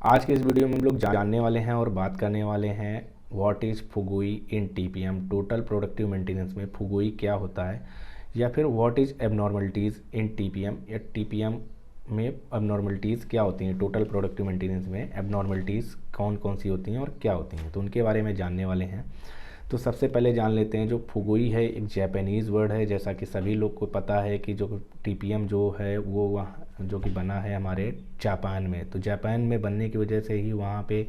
आज के इस वीडियो में हम लोग जानने वाले हैं और बात करने वाले हैं व्हाट इज़ फुगुई in TPM, total productive maintenance में फुगुई क्या होता है, या फिर what is abnormalities in TPM, या टीपीएम में एबनॉर्मलिटीज़ क्या होती हैं, टोटल प्रोडक्टिव मेंटेनेंस में एबनॉर्मलिटीज़ कौन कौन सी होती हैं और क्या होती हैं, तो उनके बारे में जानने वाले हैं। तो सबसे पहले जान लेते हैं, जो फुगुई है एक जापानीज़ वर्ड है, जैसा कि सभी लोग को पता है कि जो टीपीएम जो है वो वहाँ जो कि बना है हमारे जापान में। तो जापान में बनने की वजह से ही वहाँ पे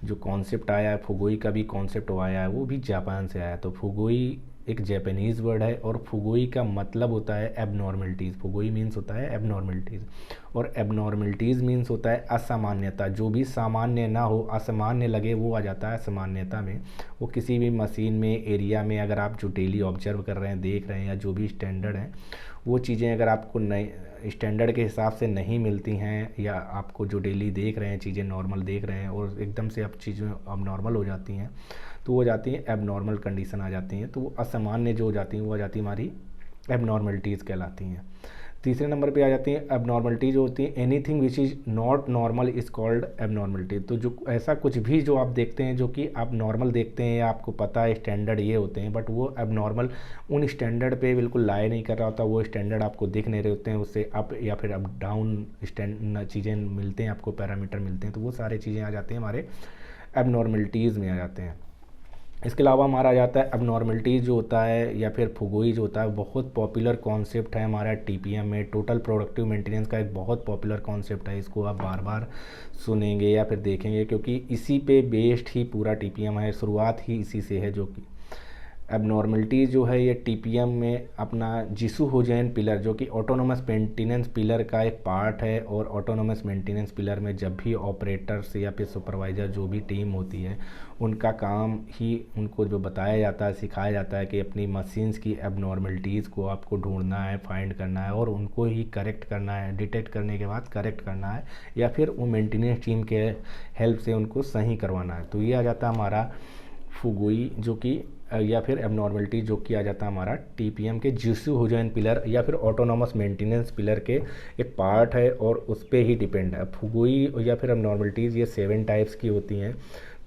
जो कॉन्सेप्ट आया है, फुगुई का भी कॉन्सेप्ट आया है, वो भी जापान से आया। तो फुगुई एक जापानीज़ वर्ड है और फुगुई का मतलब होता है एबनॉर्मलिटीज़। फुगुई मीन्स होता है एबनॉर्मलिटीज़, और एबनॉर्मलिटीज़ मीन्स होता है असामान्यता। जो भी सामान्य ना हो, असामान्य लगे, वो आ जाता है असामान्यता में। वो किसी भी मशीन में, एरिया में अगर आप जो डेली ऑब्जर्व कर रहे हैं, देख रहे हैं, या जो भी स्टैंडर्ड है, वो चीज़ें अगर आपको नए स्टैंडर्ड के हिसाब से नहीं मिलती हैं, या आपको जो डेली देख रहे हैं चीज़ें नॉर्मल देख रहे हैं और एकदम से अब चीज़ें अब नॉर्मल हो जाती हैं, तो वो हो जाती हैं एबनॉर्मल कंडीशन आ जाती हैं। तो वो असामान्य जो हो जाती हैं वो आ जाती है हमारी एबनॉर्मलिटीज़ कहलाती हैं। तीसरे नंबर पे आ जाती हैं एबनॉर्मलिटी जो होती है, anything which is not normal is called abnormality. तो जो ऐसा कुछ भी जो आप देखते हैं, जो कि आप नॉर्मल देखते हैं या आपको पता है स्टैंडर्ड ये होते हैं, बट वो एबनॉर्मल उन स्टैंडर्ड पे बिल्कुल लाए नहीं कर रहा होता, वो स्टैंडर्ड आपको दिख नहीं रहे होते हैं, उससे अप या फिर अप डाउन स्टैंड चीज़ें मिलते हैं, आपको पैरामीटर मिलते हैं, तो वो सारी चीज़ें आ जाती हैं हमारे एबनॉर्मलिटीज़ में आ जाते हैं। इसके अलावा हमारा आ जाता है एबनॉर्मलिटीज़ जो होता है, या फिर फुगुई जो होता है, बहुत पॉपुलर कॉन्सेप्ट है हमारा टीपीएम में। टोटल प्रोडक्टिव मेंटेनेंस का एक बहुत पॉपुलर कॉन्सेप्ट है, इसको आप बार बार सुनेंगे या फिर देखेंगे, क्योंकि इसी पे बेस्ड ही पूरा टीपीएम है, शुरुआत ही इसी से है। जो कि एबनॉर्मलिटी जो है ये टीपीएम में अपना जिसु होजैन पिलर, जो कि ऑटोनोमस मेंटेनेंस पिलर का एक पार्ट है, और ऑटोनोमस मेंटेनेंस पिलर में जब भी ऑपरेटर्स या फिर सुपरवाइज़र जो भी टीम होती है, उनका काम ही उनको जो बताया जाता है, सिखाया जाता है कि अपनी मशीन्स की एबनॉर्मलिटीज़ को आपको ढूंढना है, फाइंड करना है, और उनको ही करेक्ट करना है, डिटेक्ट करने के बाद करेक्ट करना है, या फिर वो मेंटेनेंस टीम के हेल्प से उनको सही करवाना है। तो ये आ जाता है हमारा फुगुई, जो कि या फिर एबनॉर्मलिटी जो कि आ जाता है हमारा टीपीएम के जिसु होजैन पिलर या फिर ऑटोनोमस मेंटेनेंस पिलर के एक पार्ट है, और उस पर ही डिपेंड है। फुगुई या फिर एबनॉर्मलिटीज़ ये 7 टाइप्स की होती हैं।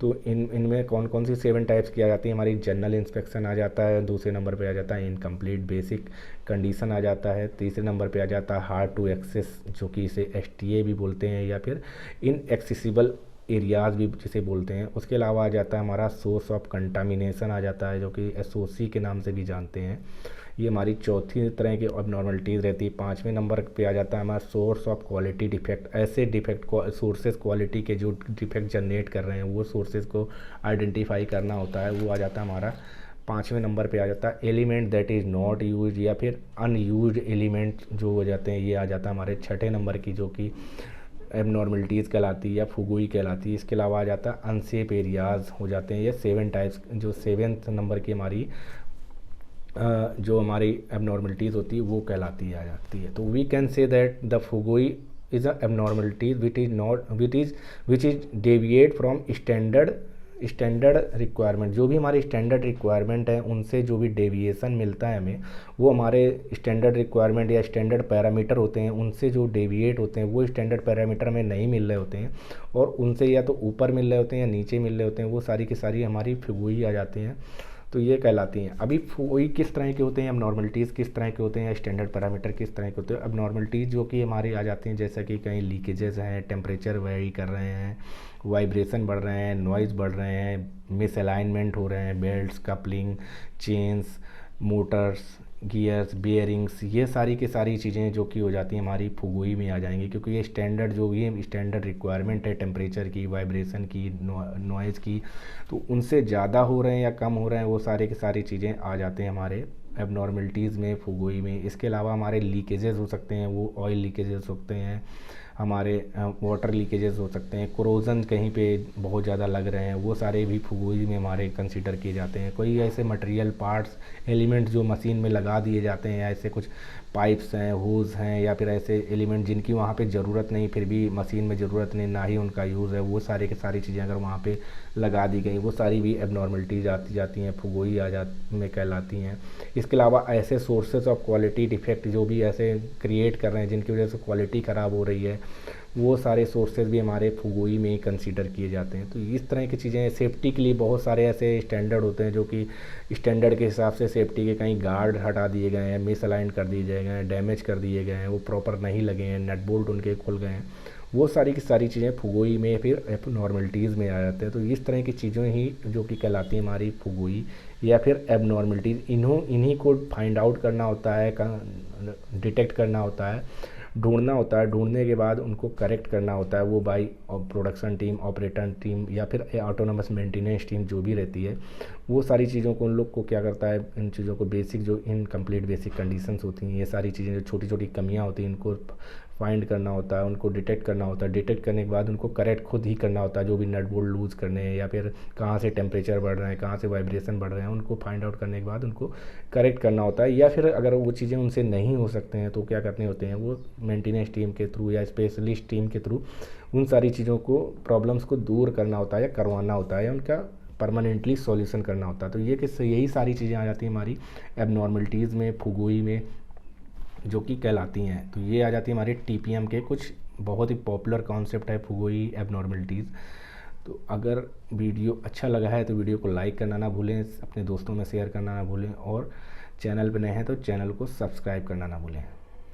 तो इनमें कौन कौन सी 7 टाइप्स की आ जाती है, हमारी जनरल इंस्पेक्शन आ जाता है, दूसरे नंबर पे आ जाता है इनकम्प्लीट बेसिक कंडीशन आ जाता है, तीसरे नंबर पे आ जाता है हार्ड टू एक्सेस, जो कि इसे एसटीए भी बोलते हैं, या फिर इनएक्सेसिबल एरियाज़ भी जिसे बोलते हैं। उसके अलावा आ जाता है हमारा सोर्स ऑफ कंटामिनेशन आ जाता है, जो कि एसओसी के नाम से भी जानते हैं। ये हमारी चौथी तरह की एबनॉर्मलिटीज़ रहती है। पाँचवें नंबर पे आ जाता है हमारा सोर्स ऑफ क्वालिटी डिफेक्ट। ऐसे डिफेक्ट को सोर्सेज क्वालिटी के जो डिफेक्ट जनरेट कर रहे हैं, वो सोर्सेज को आइडेंटिफाई करना होता है, वो आ जाता है हमारा 5वें नंबर पे आ जाता है element that is not use, या फिर अनयूज्ड एलिमेंट जो हो जाते हैं, ये आ जाता है हमारे 6ठे नंबर की, जो कि एबनॉर्मलिटीज़ कहलाती है या फुगुई कहलाती है। इसके अलावा आ जाता है अनसेफ एरियाज़ हो जाते हैं। ये 7 टाइप्स, जो 7th नंबर की हमारी जो हमारी एबनॉर्मलिटीज़ होती है वो कहलाती है, आ जाती है। तो we can say that the फुगुई is a abnormalities which is not which is deviate from standard requirement. जो भी हमारी स्टैंडर्ड रिक्वायरमेंट है, उनसे जो भी डेविएशन मिलता है हमें, वो हमारे स्टैंडर्ड रिक्वायरमेंट या स्टैंडर्ड पैरामीटर होते हैं, उनसे जो डेविएट होते हैं वो स्टैंडर्ड पैरामीटर में नहीं मिल रहे होते हैं, और उनसे या तो ऊपर मिल रहे होते हैं या नीचे मिल रहे होते हैं, वो सारी की सारी हमारी फुगुई आ जाती हैं। तो ये कहलाती हैं। अभी फुगुई किस तरह के होते हैं, एबनॉर्मलिटीज़ किस तरह के होते हैं, या स्टैंडर्ड पैरामीटर किस तरह के होते हैं। एबनॉर्मलिटीज़ जो कि हमारी आ जाती हैं, जैसा कि कहीं लीकेजेस हैं, टेम्परेचर वेरी कर रहे हैं, वाइब्रेशन बढ़ रहे हैं, नॉइज़ बढ़ रहे हैं, मिसअलाइनमेंट हो रहे हैं, belts, coupling, chains, Motors, gears, bearings, ये सारी की सारी चीज़ें जो कि हो जाती हैं हमारी फुगुई में आ जाएंगी, क्योंकि ये स्टैंडर्ड जो ये स्टैंडर्ड रिक्वायरमेंट है टेम्परेचर की, वाइब्रेशन की, नॉइज़ की, तो उनसे ज़्यादा हो रहे हैं या कम हो रहे हैं, वो सारे की सारी चीज़ें आ जाते हैं हमारे एबनॉर्मलिटीज़ में, फुगुई में। इसके अलावा हमारे लीकेजेस हो सकते हैं, वो ऑयल लीकेजेस होते हैं, हमारे वाटर लीकेजेस हो सकते हैं, क्रोजन कहीं पे बहुत ज़्यादा लग रहे हैं, वो सारे भी फुगुई में हमारे कंसीडर किए जाते हैं। कोई ऐसे मटेरियल पार्ट्स एलिमेंट्स जो मशीन में लगा दिए जाते हैं, या ऐसे कुछ पाइप्स हैं, होज़ हैं, या फिर ऐसे एलिमेंट जिनकी वहाँ पे ज़रूरत नहीं, फिर भी मशीन में ज़रूरत नहीं, ना ही उनका यूज़ है, वो सारे की सारी चीज़ें अगर वहाँ पे लगा दी गई, वो सारी भी एबनॉर्मलिटीज आती जाती हैं, फुगुई में कहलाती हैं। इसके अलावा ऐसे सोर्सेज ऑफ क्वालिटी डिफेक्ट जो भी ऐसे क्रिएट कर रहे हैं, जिनकी वजह से क्वालिटी ख़राब हो रही है, वो सारे सोर्सेज भी हमारे फुगोई में कंसीडर किए जाते हैं। तो इस तरह की चीज़ें सेफ्टी के लिए बहुत सारे ऐसे स्टैंडर्ड होते हैं जो कि स्टैंडर्ड के हिसाब से सेफ्टी के कहीं गार्ड हटा दिए गए हैं, मिस अलाइन कर दिए गए हैं, डैमेज कर दिए गए हैं, वो प्रॉपर नहीं लगे हैं, नट बोल्ट उनके खुल गए हैं। वो सारी की सारी चीज़ें फुगोई में फिर एबनॉर्मलिटीज़ में आ जाते हैं। तो इस तरह की चीज़ें ही जो कि कहलाती हैं हमारी फुगोई या फिर एबनॉर्मलिटीज़, इन्हीं को फाइंड आउट करना होता है, डिटेक्ट करना होता है, ढूंढना होता है। ढूंढने के बाद उनको करेक्ट करना होता है, वो by production team, operator team या फिर ऑटोनमस मेंटेनेंस टीम जो भी रहती है। वो सारी चीज़ों को उन लोग को क्या करता है, इन चीज़ों को बेसिक जो इनकम्प्लीट बेसिक कंडीशंस होती हैं, ये सारी चीज़ें जो छोटी छोटी कमियां होती हैं इनको फाइंड करना होता है, उनको डिटेक्ट करना होता है। डिटेक्ट करने के बाद उनको करेक्ट खुद ही करना होता है, जो भी नट बोल्ट लूज़ करने हैं या फिर कहाँ से टेम्परेचर बढ़ रहे हैं, कहाँ से वाइब्रेशन बढ़ रहे हैं, उनको फाइंड आउट करने के बाद उनको करेक्ट करना होता है। या फिर अगर वो चीज़ें उनसे नहीं हो सकते हैं तो क्या करने होते हैं, वो मेंटेनेंस टीम के थ्रू या स्पेशलिस्ट टीम के थ्रू उन सारी चीज़ों को, प्रॉब्लम्स को दूर करना होता है या करवाना होता है या उनका परमानेंटली सॉल्यूशन करना होता है। तो ये किस यही सारी चीज़ें आ जाती हैं हमारी एबनॉर्मलिटीज़ में, फुगोई में, जो कि कहलाती हैं। तो ये आ जाती है हमारे टीपीएम के कुछ बहुत ही पॉपुलर कॉन्सेप्ट है फुगोई एबनॉर्मलिटीज़। तो अगर वीडियो अच्छा लगा है तो वीडियो को लाइक करना ना भूलें, अपने दोस्तों में शेयर करना ना भूलें, और चैनल पर नए हैं तो चैनल को सब्सक्राइब करना ना भूलें।